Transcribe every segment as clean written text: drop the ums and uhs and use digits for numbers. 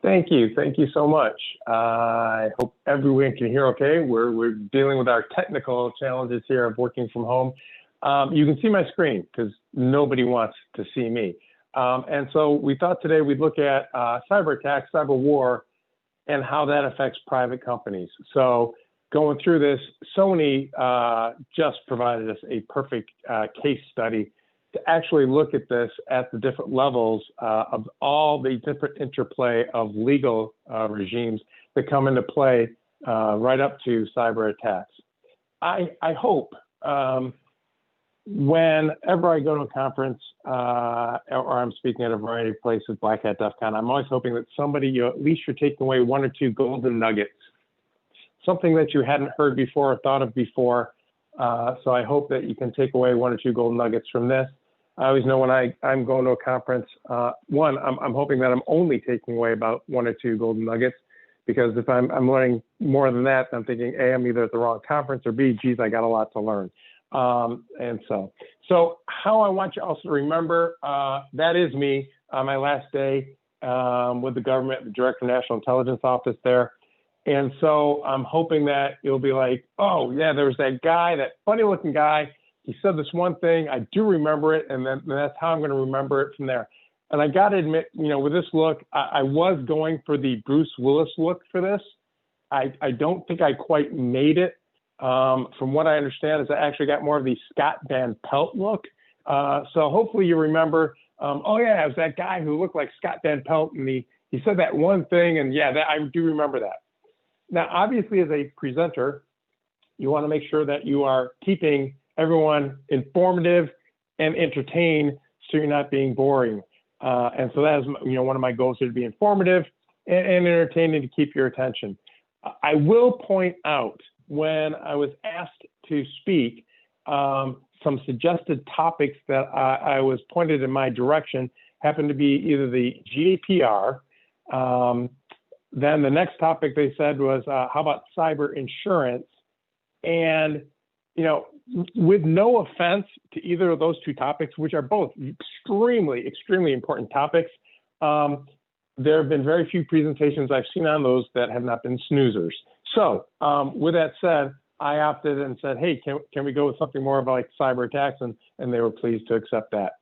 Thank you so much. I hope everyone can hear okay. We're dealing with our technical challenges here of working from home. You can see my screen because nobody wants to see me. And so we thought today we'd look at cyber attacks, cyber war, and how that affects private companies. So going through this, Sony just provided us a perfect case study to actually look at this at the different levels of all the different interplay of legal regimes that come into play right up to cyber attacks. I hope whenever I go to a conference or I'm speaking at a variety of places, Black Hat, DEF CON, I'm always hoping that somebody, at least you're taking away one or two golden nuggets, something that you hadn't heard before or thought of before. So I hope that you can take away one or two golden nuggets from this. I always know when I'm going to a conference, I'm hoping that I'm only taking away about one or two golden nuggets, because if I'm learning more than that, I'm thinking, A, I'm either at the wrong conference, or B, geez, I got a lot to learn. And so how I want you also to remember, that is me on my last day with the government, the Director of National Intelligence Office there. And so I'm hoping that you'll be like, oh, yeah, there was that guy, that funny looking guy. He said this one thing, I do remember it, and then that's how I'm going to remember it from there. And I got to admit, with this look, I was going for the Bruce Willis look for this. I don't think I quite made it. From what I understand is I actually got more of the Scott Van Pelt look. So hopefully you remember, oh yeah, it was that guy who looked like Scott Van Pelt, and he said that one thing, and yeah, I do remember that. Now, obviously, as a presenter, you want to make sure that you are keeping everyone informative and entertained, so you're not being boring. And so that is, one of my goals here, to be informative and entertaining, to keep your attention. I will point out, when I was asked to speak, some suggested topics that I was pointed in my direction happened to be either the GDPR. Then the next topic they said was, how about cyber insurance? And, with no offense to either of those two topics, which are both extremely, extremely important topics, there have been very few presentations I've seen on those that have not been snoozers. So with that said, I opted and said, hey, can we go with something more about like cyber attacks? And they were pleased to accept that.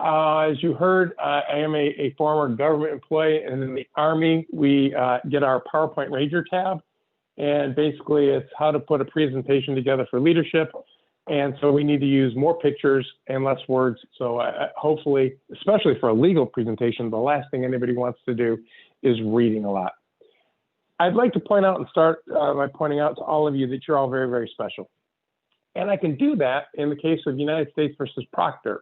As you heard, I am a former government employee, and in the Army, we get our PowerPoint Ranger tab. And basically, it's how to put a presentation together for leadership. And so we need to use more pictures and less words. So hopefully, especially for a legal presentation, the last thing anybody wants to do is reading a lot. I'd like to point out and start by pointing out to all of you that you're all very, very special. And I can do that in the case of United States versus Proctor.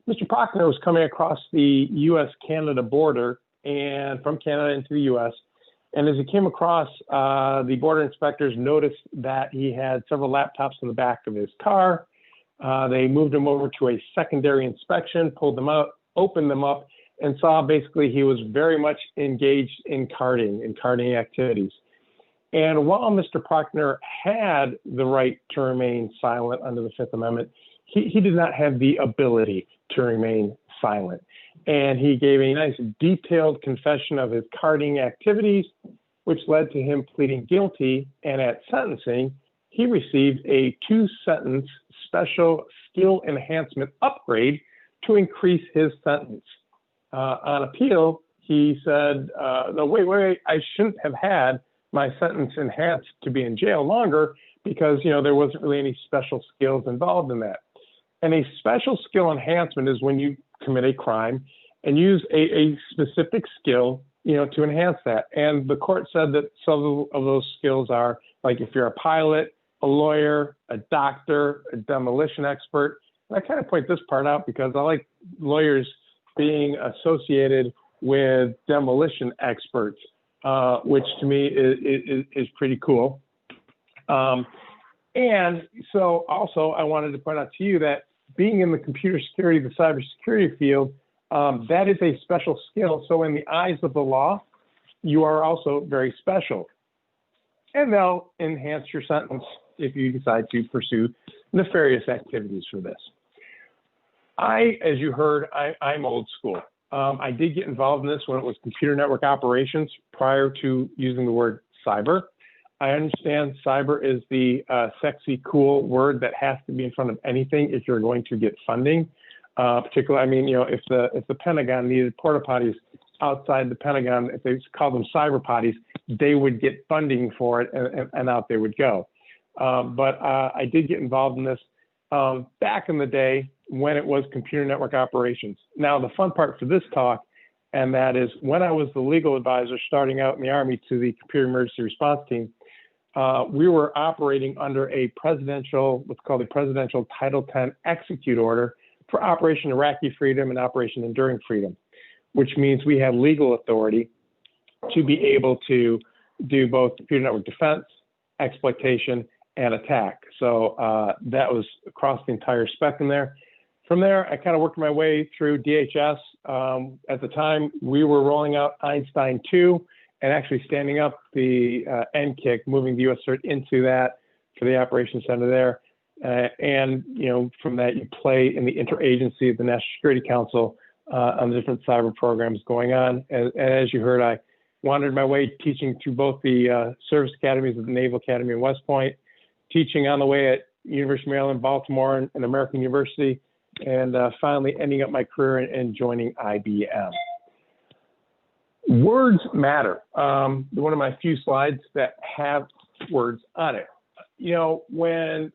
Mr. Proctor was coming across the U.S.-Canada border and from Canada into the U.S. And as he came across, the border inspectors noticed that he had several laptops in the back of his car. They moved him over to a secondary inspection, pulled them out, opened them up, and saw basically he was very much engaged in carding activities. And while Mr. Proctor had the right to remain silent under the Fifth Amendment, he did not have the ability to remain silent. And he gave a nice detailed confession of his carding activities, which led to him pleading guilty. And at sentencing, he received a 2-sentence special skill enhancement upgrade to increase his sentence. On appeal, he said, no, wait, I shouldn't have had my sentence enhanced to be in jail longer because, there wasn't really any special skills involved in that. And a special skill enhancement is when you commit a crime and use a specific skill, to enhance that. And the court said that some of those skills are, like, if you're a pilot, a lawyer, a doctor, a demolition expert. And I kind of point this part out because I like lawyers being associated with demolition experts, which to me is pretty cool. And so also I wanted to point out to you that being in the computer security, the cybersecurity field, that is a special skill. So in the eyes of the law, you are also very special. And they'll enhance your sentence if you decide to pursue nefarious activities for this. As you heard, I'm old school. I did get involved in this when it was computer network operations prior to using the word cyber. I understand cyber is the sexy, cool word that has to be in front of anything if you're going to get funding. Particularly, I mean, if the Pentagon needed porta potties outside the Pentagon, if they called them cyber potties, they would get funding for it, and out they would go. But I did get involved in this back in the day when it was computer network operations. Now, the fun part for this talk, and that is when I was the legal advisor starting out in the Army to the Computer Emergency Response Team, we were operating under a presidential, what's called a presidential Title 10 execute order for Operation Iraqi Freedom and Operation Enduring Freedom, which means we have legal authority to be able to do both computer network defense, exploitation, and attack. So that was across the entire spectrum there. From there, I kind of worked my way through DHS. At the time, we were rolling out Einstein 2 and actually standing up the NCIC, moving the U.S. CERT into that for the operations center there. And, from that, you play in the interagency of the National Security Council on the different cyber programs going on. And as you heard, I wandered my way teaching through both the service academies of the Naval Academy in West Point, teaching on the way at University of Maryland, Baltimore, and American University, and finally ending up my career and joining IBM. Words matter. One of my few slides that have words on it. When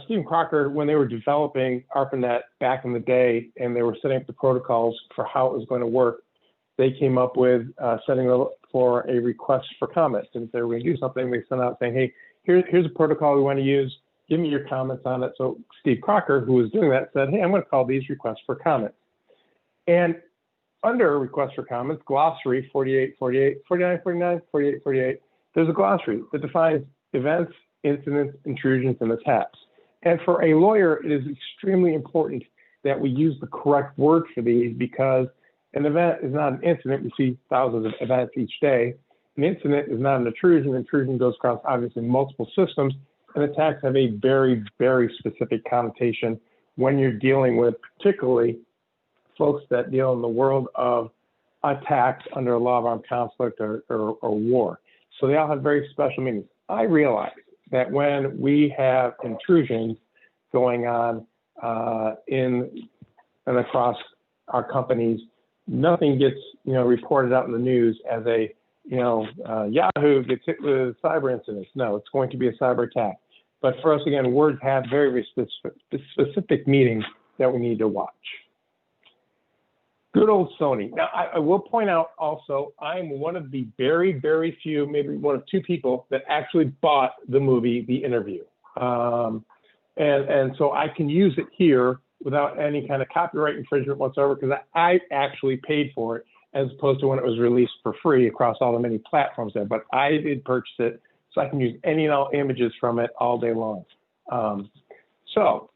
Stephen Crocker, when they were developing ARPANET back in the day and they were setting up the protocols for how it was going to work, they came up with setting up for a request for comments. And if they were going to do something, they sent out saying, hey, here's a protocol we want to use. Give me your comments on it. So Steve Crocker, who was doing that, said, hey, I'm going to call these requests for comments. And under request for comments, glossary 4848, 4949, 4848, there's a glossary that defines events, incidents, intrusions, and attacks. And for a lawyer, it is extremely important that we use the correct word for these because an event is not an incident. We see thousands of events each day. An incident is not an intrusion. Intrusion goes across obviously multiple systems, and attacks have a very, very specific connotation when you're dealing with particularly folks that deal in the world of attacks under a law of armed conflict or war. So they all have very special meanings. I realize that when we have intrusions going on in and across our companies, nothing gets reported out in the news as a Yahoo gets hit with cyber incidents. No, it's going to be a cyber attack. But for us, again, words have very specific meanings that we need to watch. Good old Sony. Now, I will point out also, I'm one of the very, very few, maybe one of two people that actually bought the movie, The Interview. And so I can use it here without any kind of copyright infringement whatsoever because I actually paid for it as opposed to when it was released for free across all the many platforms there. But I did purchase it, so I can use any and all images from it all day long. So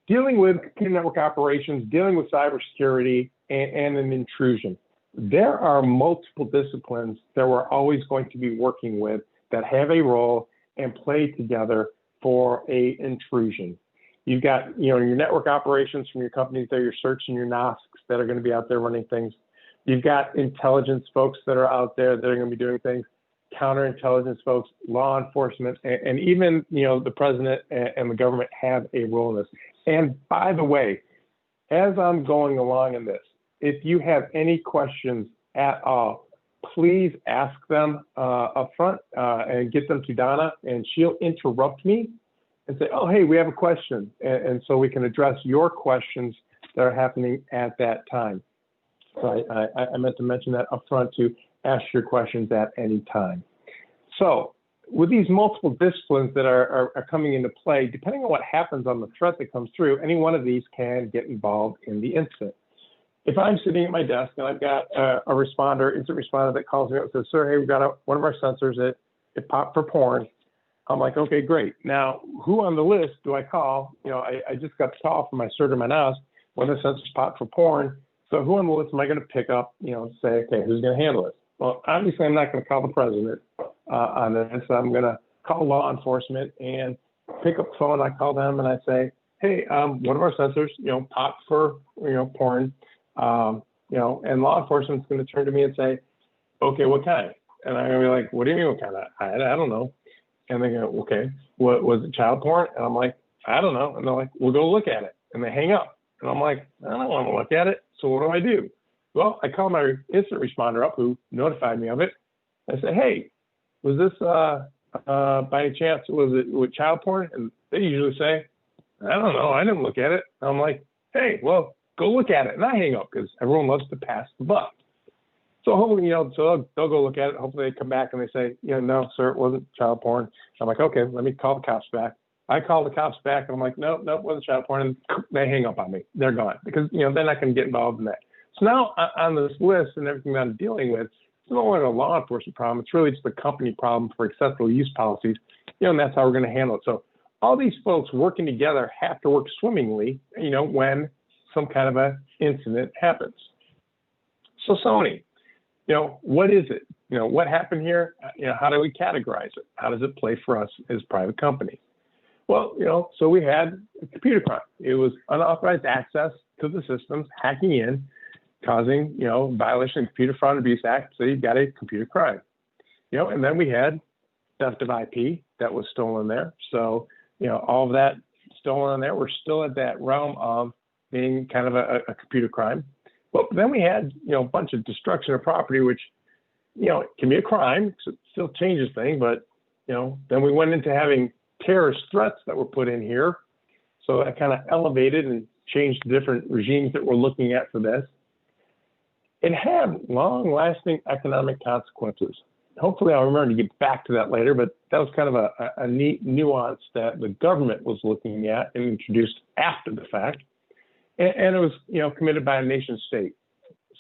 dealing with computer network operations, dealing with cybersecurity, and an intrusion. There are multiple disciplines that we're always going to be working with that have a role and play together for a intrusion. You've got, your network operations from your companies there, your certs and your NOSCs that are going to be out there running things. You've got intelligence folks that are out there that are going to be doing things, counterintelligence folks, law enforcement, and even, the president and the government have a role in this. And by the way, as I'm going along in this, if you have any questions at all, please ask them up front and get them to Donna, and she'll interrupt me and say, oh, hey, we have a question. And so we can address your questions that are happening at that time. So I meant to mention that up front to ask your questions at any time. So with these multiple disciplines that are coming into play, depending on what happens on the threat that comes through, any one of these can get involved in the incident. If I'm sitting at my desk and I've got a responder, instant responder that calls me up and says, sir, hey, we've got one of our sensors it popped for porn. I'm like, okay, great. Now, who on the list do I call? I just got the call from my cert or my NOS when the sensors popped for porn. So who on the list am I going to pick up, say, okay, who's going to handle it? Well, obviously, I'm not going to call the president on this. I'm going to call law enforcement and pick up the phone. I call them and I say, hey, one of our sensors, popped for, porn. and law enforcement's going to turn to me and say, okay, what kind? And I'm going to be like, what do you mean what kind? I don't know. And they go, okay, what was it, child porn? And I'm like, I don't know. And they're like, we'll go look at it. And they hang up. And I'm like, I don't want to look at it. So what do I do? Well, I call my incident responder up who notified me of it. I say, hey, was this by any chance, was it with child porn? And they usually say, I don't know. I didn't look at it. I'm like, hey, well, go look at it. And I hang up because everyone loves to pass the buck. So hopefully, so they'll go look at it. Hopefully they come back and they say, no, sir, it wasn't child porn. I'm like, okay, let me call the cops back. I call the cops back and I'm like, no, it wasn't child porn. And they hang up on me. They're gone because, they're not going to get involved in that. So now on this list and everything that I'm dealing with, it's no longer a law enforcement problem. It's really just a company problem for accessible use policies, and that's how we're going to handle it. So all these folks working together have to work swimmingly, when some kind of an incident happens. So Sony, what is it? What happened here? How do we categorize it? How does it play for us as private companies? Well, so we had a computer crime. It was unauthorized access to the systems, hacking in, causing, violation of Computer Fraud and Abuse Act. So you've got a computer crime, and then we had theft of IP that was stolen there. So, all of that stolen there, we're still at that realm of being kind of a computer crime. But then we had, a bunch of destruction of property, which, can be a crime. So it still changes things. But, then we went into having terrorist threats that were put in here. So that kind of elevated and changed the different regimes that we're looking at for this. It had long-lasting economic consequences. Hopefully I'll remember to get back to that later, but that was kind of a neat nuance that the government was looking at and introduced after the fact. And it was, committed by a nation state.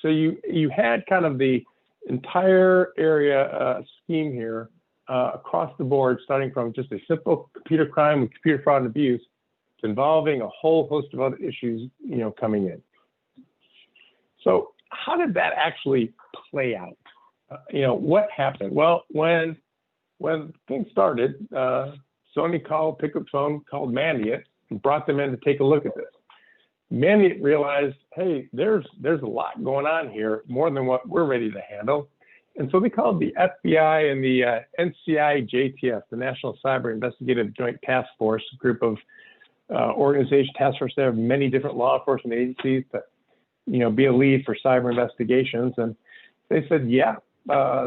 So you had kind of the entire area scheme here across the board, starting from just a simple computer crime with computer fraud and abuse to involving a whole host of other issues, coming in. So how did that actually play out? What happened? Well, when things started, Sony picked up the phone, called Mandiant, and brought them in to take a look at this. Mandiant realized, hey, there's a lot going on here, more than what we're ready to handle. And so they called the FBI and the NCI-JTF, the National Cyber Investigative Joint Task Force, a group of organization task force. They have many different law enforcement agencies to, be a lead for cyber investigations. And they said, yeah,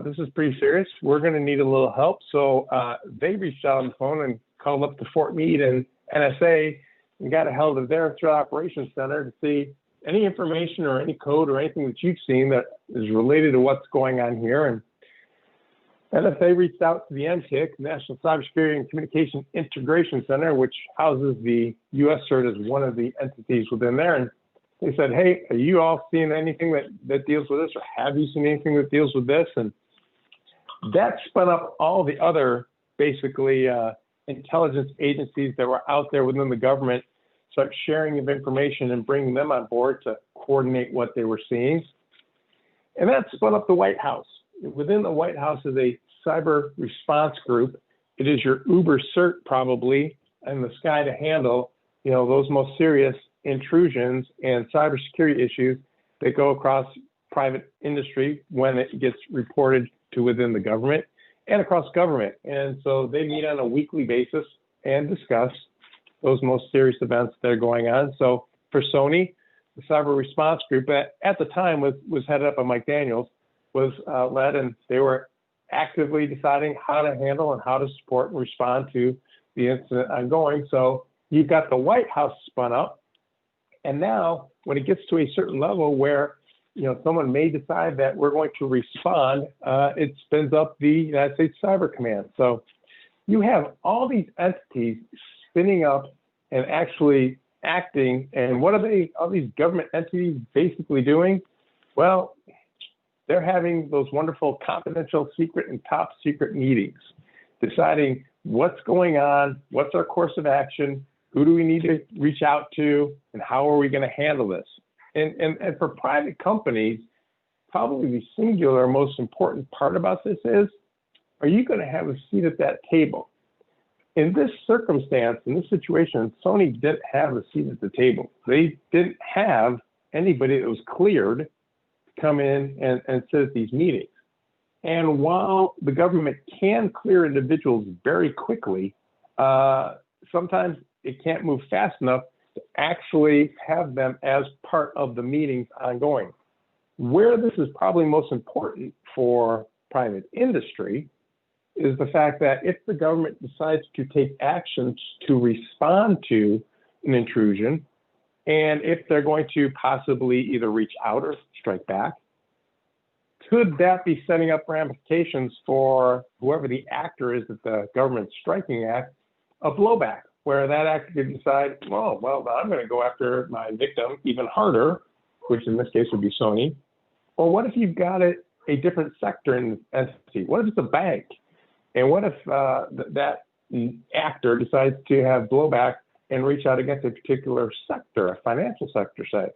this is pretty serious. We're going to need a little help. So they reached out on the phone and called up to Fort Meade and NSA and got a hold of their threat operations center to see any information or any code or anything that you've seen that is related to what's going on here. And NSA reached out to the NTIC, National Cybersecurity and Communication Integration Center, which houses the US CERT as one of the entities within there. And they said, hey, are you all seeing anything that deals with this, or have you seen anything that deals with this? And that spun up all the other, basically, intelligence agencies that were out there within the government, start sharing of information and bringing them on board to coordinate what they were seeing. And that spun up the White House. Within the White House is a cyber response group. It is your Uber CERT probably in the sky to handle, those most serious intrusions and cybersecurity issues that go across private industry when it gets reported to within the government and across government. And so they meet on a weekly basis and discuss those most serious events that are going on. So for Sony, the cyber response group at the time was headed up by Mike Daniels, was led, and they were actively deciding how to handle and how to support and respond to the incident ongoing. So you've got the White House spun up. And now when it gets to a certain level where, someone may decide that we're going to respond, it spins up the United States Cyber Command. So you have all these entities spinning up and actually acting. And what are all these government entities basically doing? Well, they're having those wonderful confidential, secret, and top secret meetings, deciding what's going on, what's our course of action, who do we need to reach out to, and how are we going to handle this? And for private companies, probably the singular most important part about this is, are you going to have a seat at that table? In this circumstance, in this situation, Sony didn't have a seat at the table. They didn't have anybody that was cleared come in and sit at these meetings. And while the government can clear individuals very quickly, sometimes it can't move fast enough to actually have them as part of the meetings ongoing. Where this is probably most important for private industry is the fact that if the government decides to take actions to respond to an intrusion, and if they're going to possibly either reach out or strike back, could that be setting up ramifications for whoever the actor is that the government's striking at, a blowback, where that actor could decide, well, I'm going to go after my victim even harder, which in this case would be Sony. Or what if you've got a different sector in the entity? What if it's a bank? And what if that actor decides to have blowback and reach out against a particular sector, a financial sector, say?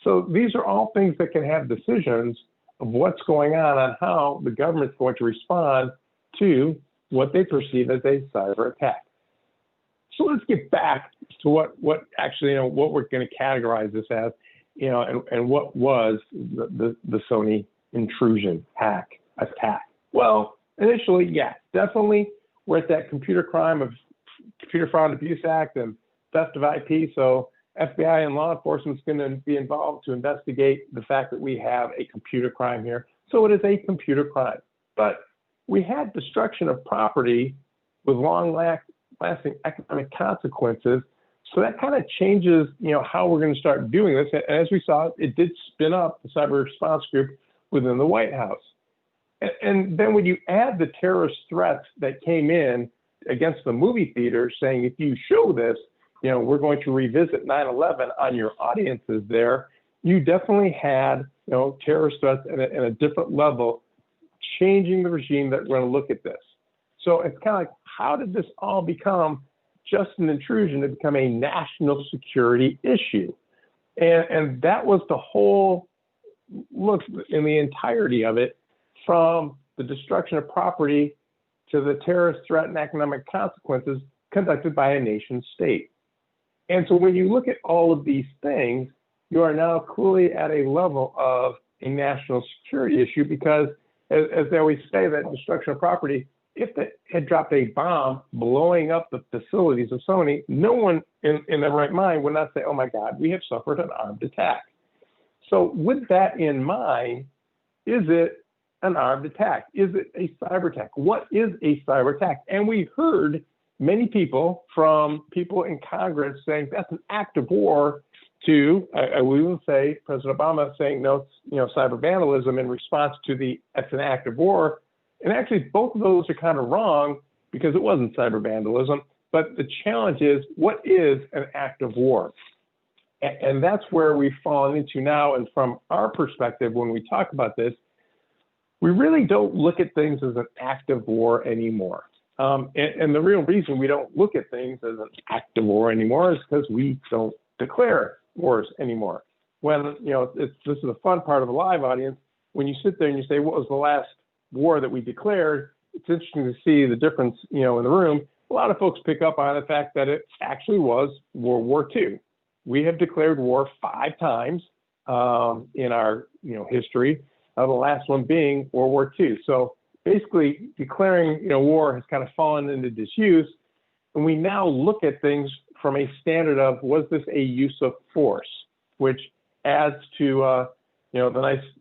So these are all things that can have decisions of what's going on how the government's going to respond to what they perceive as a cyber attack. So let's get back to what actually, what we're going to categorize this as, and what was the Sony intrusion attack. Well, initially, yeah, definitely we're at that Computer Fraud Abuse Act and theft of IP. So FBI and law enforcement is going to be involved to investigate the fact that we have a computer crime here. So it is a computer crime. But we had destruction of property with long-lasting economic consequences. So that kind of changes, how we're going to start doing this. And as we saw, it did spin up the cyber response group within the White House. And then when you add the terrorist threats that came in against the movie theaters saying, if you show this, we're going to revisit 9/11 on your audiences there, you definitely had, terrorist threats at a different level, changing the regime that we're going to look at this. So it's kind of like, how did this all become just an intrusion to become a national security issue? And that was the whole look in the entirety of it, from the destruction of property to the terrorist threat and economic consequences conducted by a nation state. And so when you look at all of these things, you are now clearly at a level of a national security issue, because as they always say, that destruction of property, if they had dropped a bomb blowing up the facilities of Sony, no one in their right mind would not say, oh my God, we have suffered an armed attack. So with that in mind, is it an armed attack? Is it a cyber attack? What is a cyber attack? And we heard many people, from people in Congress, saying that's an act of war, to I will even say President Obama saying no, cyber vandalism in response to that's an act of war. And actually, both of those are kind of wrong, because it wasn't cyber vandalism. But the challenge is, what is an act of war? And that's where we've fallen into now. And from our perspective, when we talk about this, we really don't look at things as an act of war anymore. And the real reason we don't look at things as an act of war anymore is because we don't declare wars anymore. When, this is a fun part of a live audience. When you sit there and you say, what was the last war that we declared? It's interesting to see the difference, in the room. A lot of folks pick up on the fact that it actually was World War II. We have declared war 5 times in our, history. The last one being World War II. So basically, declaring war has kind of fallen into disuse, and we now look at things from a standard of, was this a use of force, which adds to the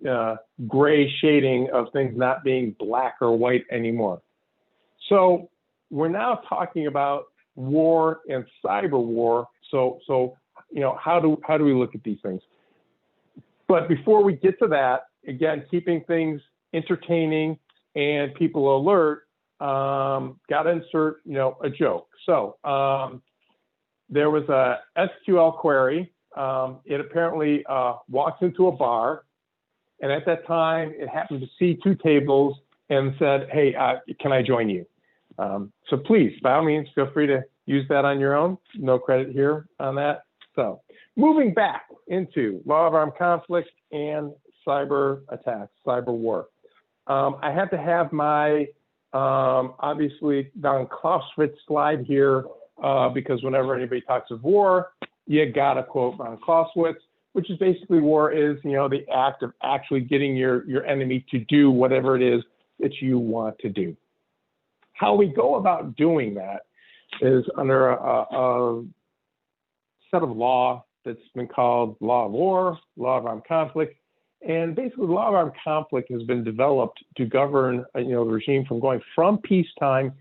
nice gray shading of things not being black or white anymore. So we're now talking about war and cyber war. So how do we look at these things? But before we get to that, again, keeping things entertaining and people alert, got to insert, a joke. So there was a SQL query. It apparently walks into a bar, and at that time, it happened to see 2 tables and said, hey, can I join you? So please, by all means, feel free to use that on your own. No credit here on that. So moving back into law of armed conflict and cyber attacks, cyber war. I have to have my, obviously, von Clausewitz slide here, because whenever anybody talks of war, you got to quote von Clausewitz, which is basically war is, the act of actually getting your enemy to do whatever it is that you want to do. How we go about doing that is under a set of law that's been called law of war, law of armed conflict. And basically, the law of armed conflict has been developed to govern, the regime from going from peacetime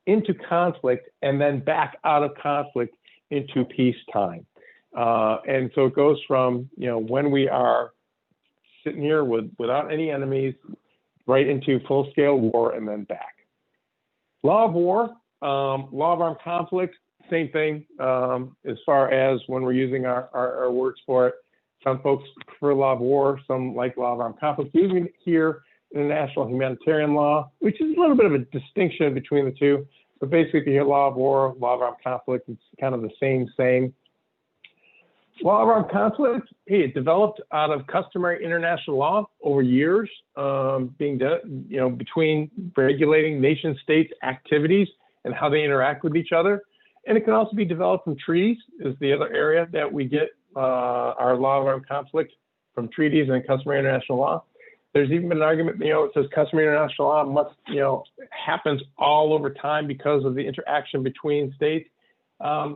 into conflict and then back out of conflict into peacetime. And so it goes from, when we are sitting here without any enemies, right into full-scale war and then back. Law of war, law of armed conflict, same thing as far as when we're using our words for it. Some folks prefer law of war, some like law of armed conflict. Using it here, international humanitarian law, which is a little bit of a distinction between the two. But basically, if you hear law of war, law of armed conflict, it's kind of the same. Law of armed conflict, it developed out of customary international law over years, being done, between regulating nation states' activities and how they interact with each other. And it can also be developed from treaties, is the other area that we get our law of armed conflict from treaties and customary international law. There's even been an argument, it says customary international law must, happens all over time because of the interaction between states.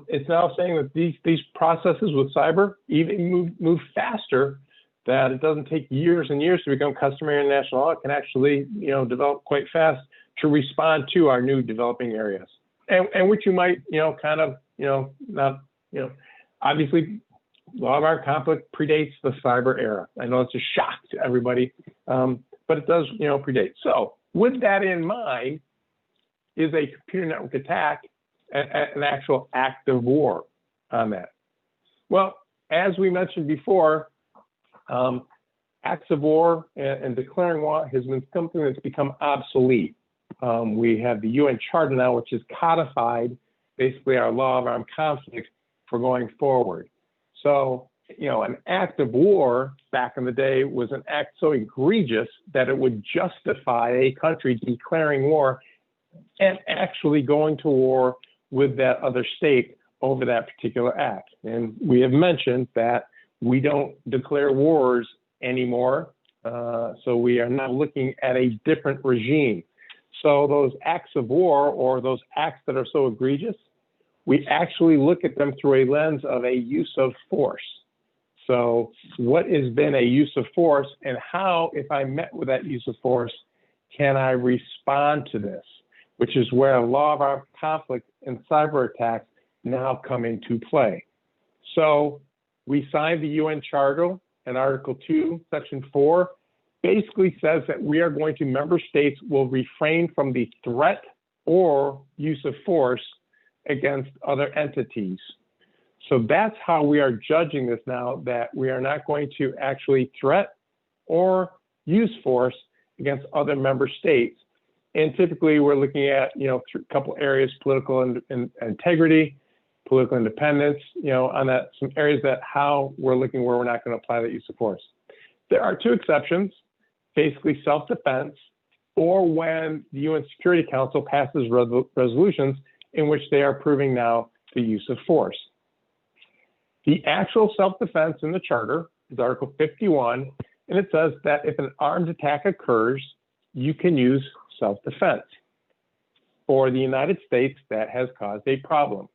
It's now saying that these processes with cyber even move faster, that it doesn't take years and years to become customary international law. It can actually, develop quite fast to respond to our new developing areas. And which you might, obviously, law of armed conflict predates the cyber era. I know it's a shock to everybody, but it does, predate. So with that in mind, is a computer network attack an actual act of war on that? Well, as we mentioned before, acts of war and declaring war has been something that's become obsolete. We have the UN Charter now, which has codified basically our law of armed conflict for going forward. So, an act of war back in the day was an act so egregious that it would justify a country declaring war and actually going to war with that other state over that particular act. And we have mentioned that we don't declare wars anymore. So we are now looking at a different regime. So those acts of war, or those acts that are so egregious, we actually look at them through a lens of a use of force. So what has been a use of force, and how, if I met with that use of force, can I respond to this? Which is where law of armed conflict and cyber attacks now come into play. So we signed the UN Charter, and Article 2, Section 4, basically says that member states will refrain from the threat or use of force against other entities. So that's how we are judging this now, that we are not going to actually threat or use force against other member states. And typically we're looking at, a couple areas: political integrity, political independence, on that, some areas that how we're looking where we're not going to apply that use of force. There are two exceptions, basically self-defense, or when the UN Security Council passes resolutions in which they are approving now the use of force. The actual self-defense in the Charter is Article 51, and it says that if an armed attack occurs, you can use self-defense. For the United States, that has caused a problem.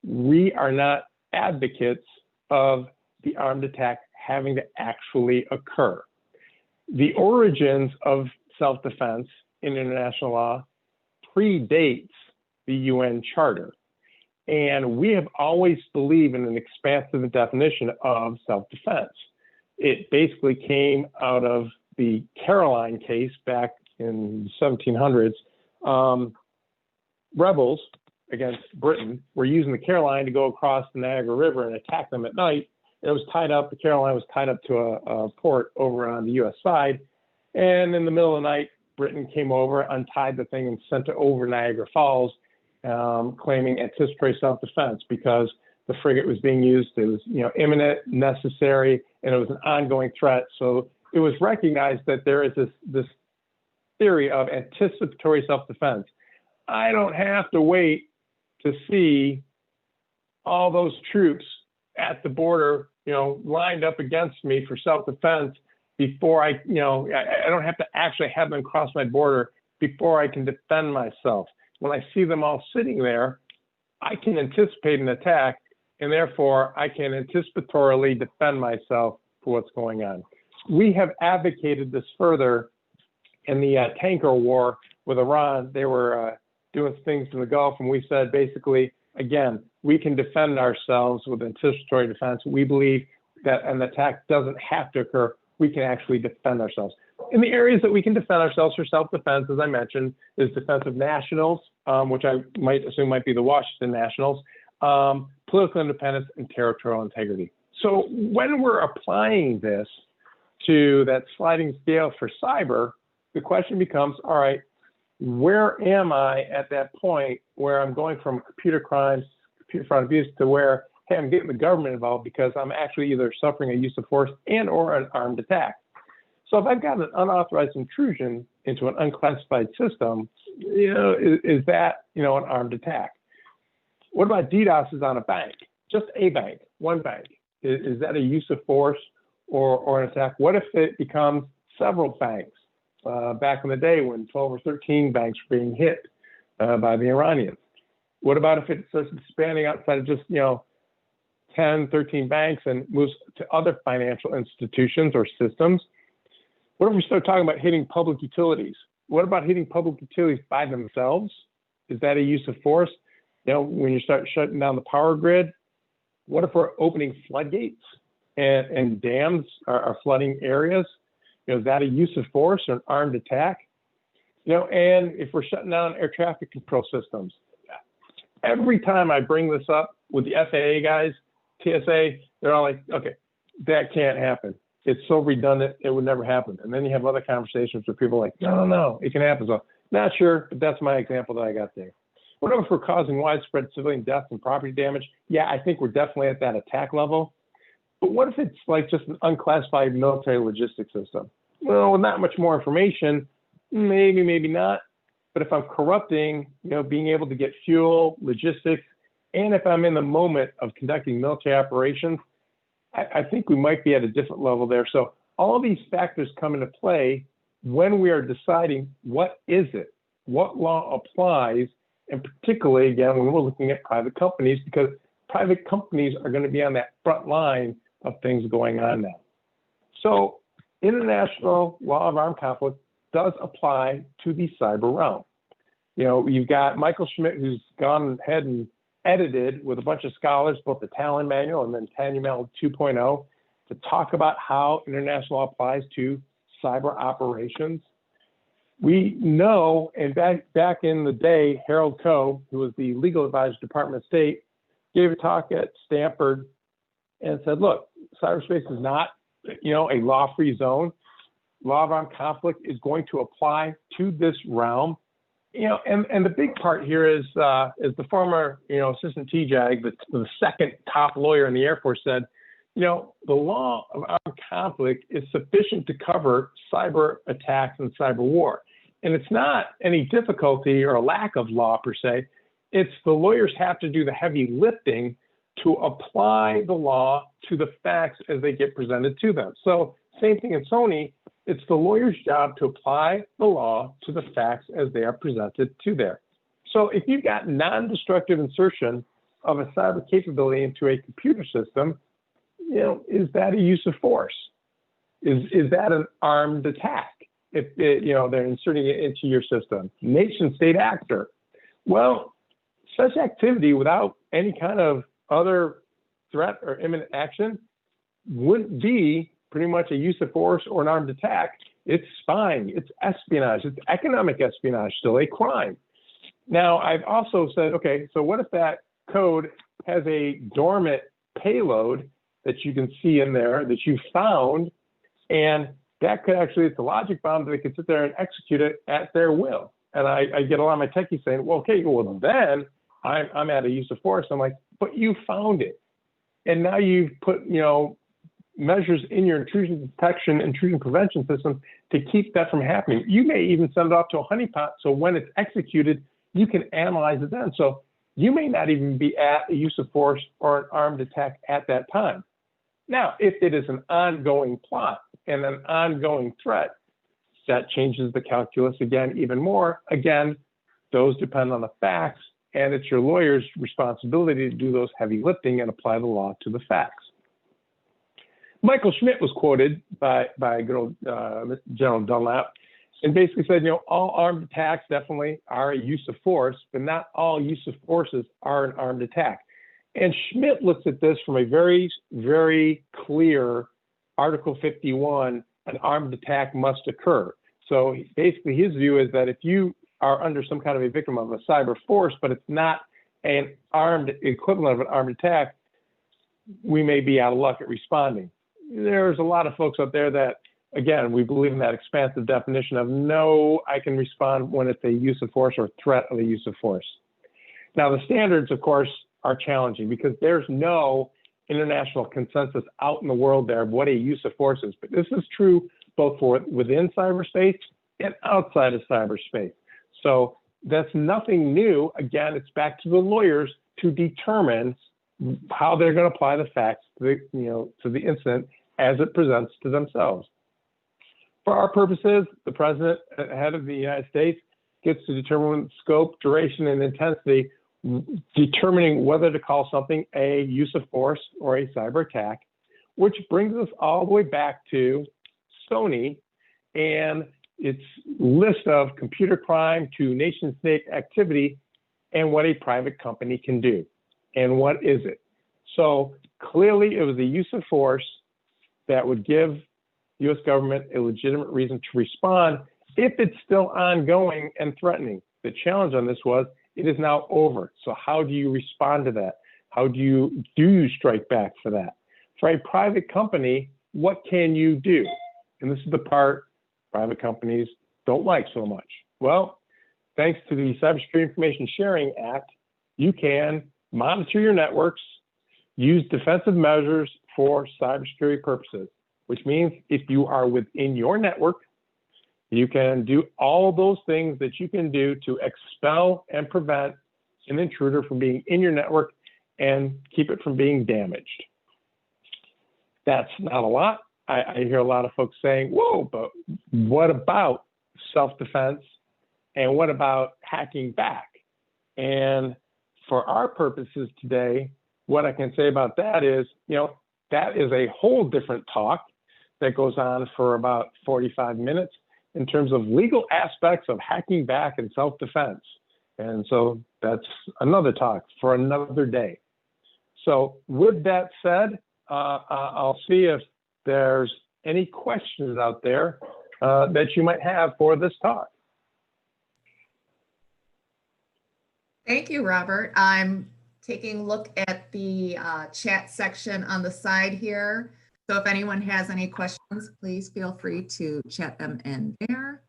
We are not advocates of the armed attack having to actually occur. The origins of self-defense in international law predates the UN Charter. And we have always believed in an expansive definition of self-defense. It basically came out of the Caroline case back in the 1700s. Rebels against Britain were using the Caroline to go across the Niagara River and attack them at night. It was tied up, the Caroline was tied up to a port over on the US side. And in the middle of the night, Britain came over, untied the thing, and sent it over Niagara Falls, claiming anticipatory self-defense because the frigate was being used. It was, imminent, necessary, and it was an ongoing threat. So it was recognized that there is this theory of anticipatory self-defense. I don't have to wait to see all those troops at the border, lined up against me for self-defense before I don't have to actually have them cross my border before I can defend myself. When I see them all sitting there, I can anticipate an attack, and therefore I can anticipatorily defend myself for what's going on. We have advocated this further in the tanker war with Iran. They were doing things in the Gulf, and we said basically, again, we can defend ourselves with anticipatory defense. We believe that an attack doesn't have to occur. We can actually defend ourselves. In the areas that we can defend ourselves for self-defense, as I mentioned, is defense of nationals, which I might assume might be the Washington Nationals, political independence, and territorial integrity. So when we're applying this to that sliding scale for cyber, the question becomes, all right, where am I at that point where I'm going from computer crimes, computer fraud abuse, to where, hey, I'm getting the government involved because I'm actually either suffering a use of force and or an armed attack. So if I've got an unauthorized intrusion into an unclassified system, is that, an armed attack? What about DDoSes on a bank? Just a bank, one bank. Is that a use of force or an attack? What if it becomes several banks? Back in the day when 12 or 13 banks were being hit by the Iranians. What about if it starts expanding outside of just, 10, 13 banks and moves to other financial institutions or systems? What if we start talking about hitting public utilities? What about hitting public utilities by themselves? Is that a use of force? When you start shutting down the power grid, what if we're opening floodgates and dams are flooding areas? Is that a use of force or an armed attack? And if we're shutting down air traffic control systems, every time I bring this up with the FAA guys, TSA, they're all like, okay, that can't happen. It's so redundant, it would never happen. And then you have other conversations where people are like, no, it can happen. So not sure, but that's my example that I got there. What if we're causing widespread civilian deaths and property damage? Yeah, I think we're definitely at that attack level. But what if it's like just an unclassified military logistics system? Well, with not much more information, maybe not. But if I'm corrupting, being able to get fuel, logistics, and if I'm in the moment of conducting military operations, I think we might be at a different level there. So all of these factors come into play when we are deciding what is it, what law applies, and particularly, again, when we're looking at private companies, because private companies are going to be on that front line of things going on now. So international law of armed conflict does apply to the cyber realm. You've got Michael Schmidt, who's gone ahead and edited with a bunch of scholars, both the Talon Manual and then Talon 2.0, to talk about how international law applies to cyber operations. We know, and back in the day, Harold Coe, who was the legal advisor to the Department of State, gave a talk at Stanford and said, look, cyberspace is not, a law-free zone. Law of armed conflict is going to apply to this realm. And the big part here is the former, Assistant TJAG, the second top lawyer in the Air Force said, the law of armed conflict is sufficient to cover cyber attacks and cyber war. And it's not any difficulty or a lack of law per se. It's the lawyers have to do the heavy lifting to apply the law to the facts as they get presented to them. So same thing in Sony. It's the lawyer's job to apply the law to the facts as they are presented to them. So if you've got non-destructive insertion of a cyber capability into a computer system, is that a use of force? Is that an armed attack? If they're inserting it into your system, nation state actor. Well, such activity without any kind of other threat or imminent action wouldn't be pretty much a use of force or an armed attack. It's spying, it's espionage, it's economic espionage, still a crime. Now, I've also said, okay, so what if that code has a dormant payload that you can see in there that you found, and that could actually, it's a logic bomb that they could sit there and execute it at their will. And I get a lot of my techies saying, well, okay, well, then I'm at a use of force. I'm like, but you found it. And now you've put, measures in your intrusion detection, intrusion prevention system to keep that from happening. You may even send it off to a honeypot, so when it's executed, you can analyze it then. So you may not even be at a use of force or an armed attack at that time. Now, if it is an ongoing plot and an ongoing threat, that changes the calculus again even more. Again, those depend on the facts, and it's your lawyer's responsibility to do those heavy lifting and apply the law to the facts. Michael Schmidt was quoted by good old General Dunlap, and basically said, all armed attacks definitely are a use of force, but not all use of forces are an armed attack. And Schmidt looks at this from a very, very clear Article 51, an armed attack must occur. So basically his view is that if you are under some kind of a victim of a cyber force, but it's not an armed equivalent of an armed attack, we may be out of luck at responding. There's a lot of folks out there that, again, we believe in that expansive definition of no, I can respond when it's a use of force or threat of a use of force. Now, the standards, of course, are challenging because there's no international consensus out in the world there of what a use of force is. But this is true both for within cyberspace and outside of cyberspace. So that's nothing new. Again, it's back to the lawyers to determine how they're going to apply the facts to the incident as it presents to themselves. For our purposes, the president, head of the United States, gets to determine scope, duration, and intensity, determining whether to call something a use of force or a cyber attack, which brings us all the way back to Sony and its list of computer crime to nation state activity and what a private company can do. And what is it? So clearly it was a use of force that would give the U.S. government a legitimate reason to respond if it's still ongoing and threatening. The challenge on this was it is now over. So how do you respond to that? How do you strike back for that? For a private company, what can you do? And this is the part private companies don't like so much. Well, thanks to the Cybersecurity Information Sharing Act, you can monitor your networks, use defensive measures for cybersecurity purposes, which means if you are within your network, you can do all those things that you can do to expel and prevent an intruder from being in your network and keep it from being damaged. That's not a lot. I hear a lot of folks saying, whoa, but what about self-defense? And what about hacking back? And for our purposes today, what I can say about that is, that is a whole different talk that goes on for about 45 minutes in terms of legal aspects of hacking back and self-defense. And so that's another talk for another day. So with that said, I'll see if there's any questions out there that you might have for this talk. Thank you, Robert. I'm taking a look at the chat section on the side here. So if anyone has any questions, please feel free to chat them in there.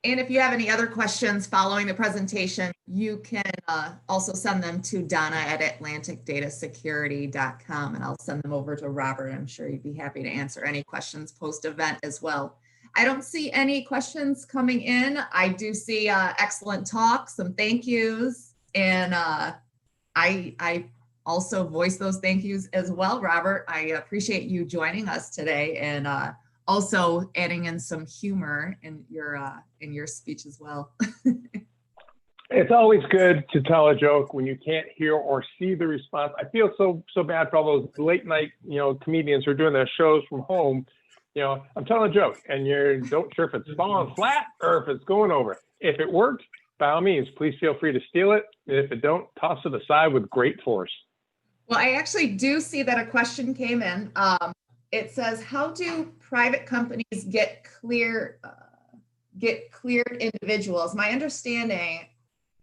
And if you have any other questions following the presentation, you can also send them to Donna at atlanticdatasecurity.com, and I'll send them over to Robert. I'm sure he'd be happy to answer any questions post-event as well. I don't see any questions coming in. I do see excellent talk, some thank yous, and I also voice those thank yous as well, Robert. I appreciate you joining us today and also adding in some humor in your speech as well. It's always good to tell a joke when you can't hear or see the response. I feel so bad for all those late night, comedians who are doing their shows from home. I'm telling a joke and you don't sure if it's falling flat or if it's going over. If it worked, by all means, please feel free to steal it. And if it don't, toss it aside with great force. Well, I actually do see that a question came in. It says, how do private companies get cleared individuals? My understanding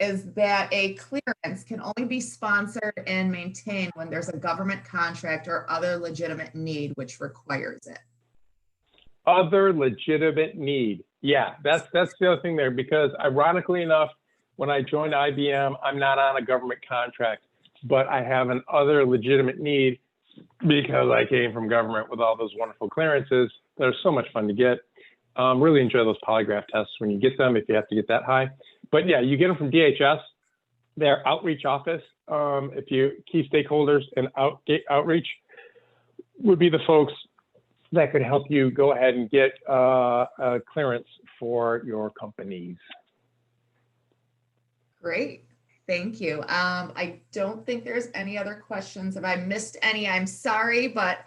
is that a clearance can only be sponsored and maintained when there's a government contract or other legitimate need which requires it. Other legitimate need. Yeah, that's the other thing there, because ironically enough, when I joined IBM, I'm not on a government contract, but I have an other legitimate need because I came from government with all those wonderful clearances. They're so much fun to get. Really enjoy those polygraph tests when you get them, if you have to get that high. But yeah, you get them from DHS, their outreach office. If you key stakeholders and outreach would be the folks that could help you go ahead and get a clearance for your companies. Great. Thank you. I don't think there's any other questions. If I missed any, I'm sorry, but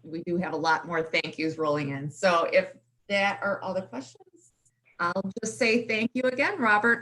we do have a lot more thank yous rolling in. So if that are all the questions, I'll just say thank you again, Robert.